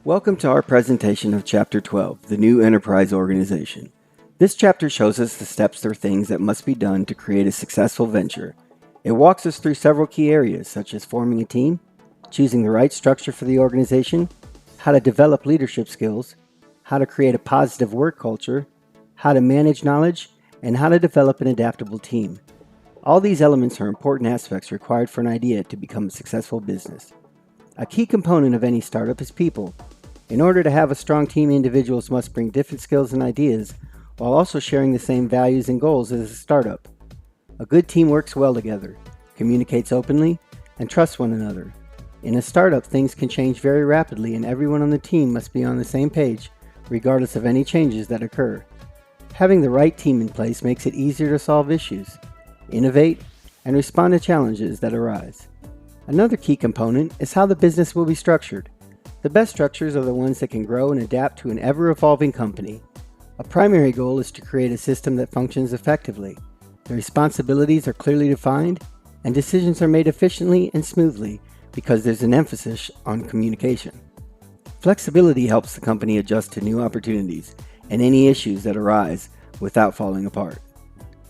Welcome to our presentation of Chapter 12, the New Enterprise Organization. This chapter shows us the steps or things that must be done to create a successful venture. It walks us through several key areas such as forming a team, choosing the right structure for the organization, how to develop leadership skills, how to create a positive work culture, how to manage knowledge, and how to develop an adaptable team. All these elements are important aspects required for an idea to become a successful business. A key component of any startup is people. In order to have a strong team, individuals must bring different skills and ideas while also sharing the same values and goals as a startup. A good team works well together, communicates openly, and trusts one another. In a startup, things can change very rapidly and everyone on the team must be on the same page regardless of any changes that occur. Having the right team in place makes it easier to solve issues, innovate, and respond to challenges that arise. Another key component is how the business will be structured. The best structures are the ones that can grow and adapt to an ever-evolving company. A primary goal is to create a system that functions effectively. The responsibilities are clearly defined, and decisions are made efficiently and smoothly because there's an emphasis on communication. Flexibility helps the company adjust to new opportunities and any issues that arise without falling apart.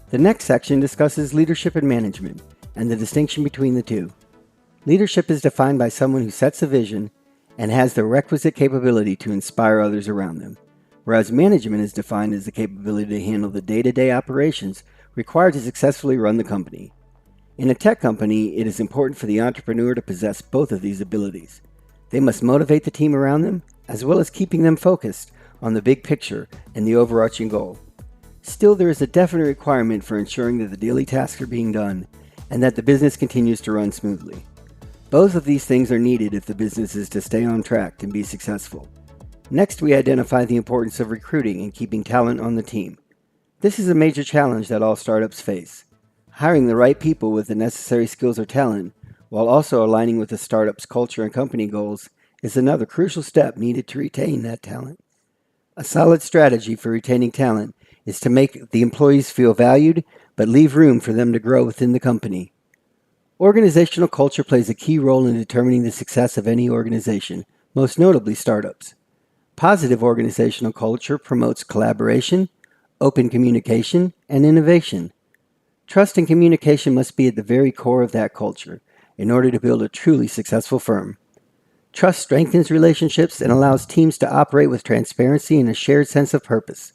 The next section discusses leadership and management and the distinction between the two. Leadership is defined by someone who sets a vision and has the requisite capability to inspire others around them, whereas management is defined as the capability to handle the day-to-day operations required to successfully run the company. In a tech company, it is important for the entrepreneur to possess both of these abilities. They must motivate the team around them, as well as keeping them focused on the big picture and the overarching goal. Still, there is a definite requirement for ensuring that the daily tasks are being done and that the business continues to run smoothly. Both of these things are needed if the business is to stay on track and be successful. Next, we identify the importance of recruiting and keeping talent on the team. This is a major challenge that all startups face. Hiring the right people with the necessary skills or talent, while also aligning with the startup's culture and company goals, is another crucial step needed to retain that talent. A solid strategy for retaining talent is to make the employees feel valued, but leave room for them to grow within the company. Organizational culture plays a key role in determining the success of any organization, most notably startups. Positive organizational culture promotes collaboration, open communication, and innovation. Trust and communication must be at the very core of that culture in order to build a truly successful firm. Trust strengthens relationships and allows teams to operate with transparency and a shared sense of purpose.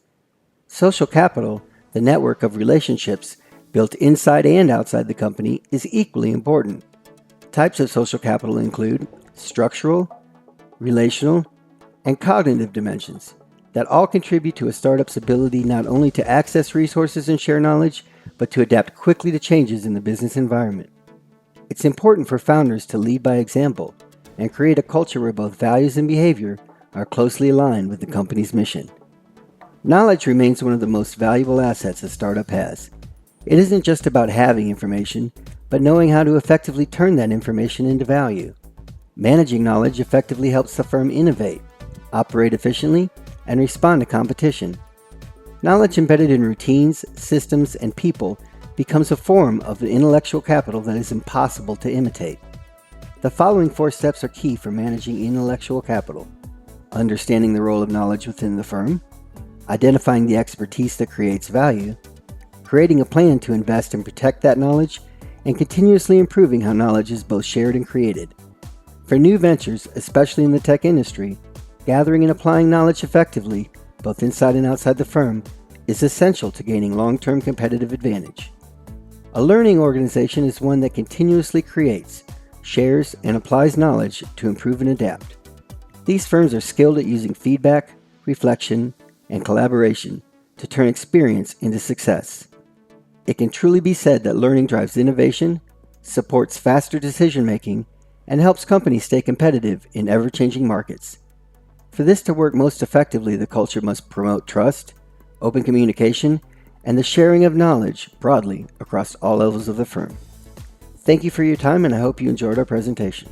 Social capital, the network of relationships built inside and outside the company, is equally important. Types of social capital include structural, relational, and cognitive dimensions that all contribute to a startup's ability not only to access resources and share knowledge, but to adapt quickly to changes in the business environment. It's important for founders to lead by example and create a culture where both values and behavior are closely aligned with the company's mission. Knowledge remains one of the most valuable assets a startup has. It isn't just about having information, but knowing how to effectively turn that information into value. Managing knowledge effectively helps the firm innovate, operate efficiently, and respond to competition. Knowledge embedded in routines, systems, and people becomes a form of the intellectual capital that is impossible to imitate. The following 4 steps are key for managing intellectual capital: understanding the role of knowledge within the firm, identifying the expertise that creates value, creating a plan to invest and protect that knowledge, and continuously improving how knowledge is both shared and created. For new ventures, especially in the tech industry, gathering and applying knowledge effectively, both inside and outside the firm, is essential to gaining long-term competitive advantage. A learning organization is one that continuously creates, shares, and applies knowledge to improve and adapt. These firms are skilled at using feedback, reflection, and collaboration to turn experience into success. It can truly be said that learning drives innovation, supports faster decision-making, and helps companies stay competitive in ever-changing markets. For this to work most effectively, the culture must promote trust, open communication, and the sharing of knowledge broadly across all levels of the firm. Thank you for your time, and I hope you enjoyed our presentation.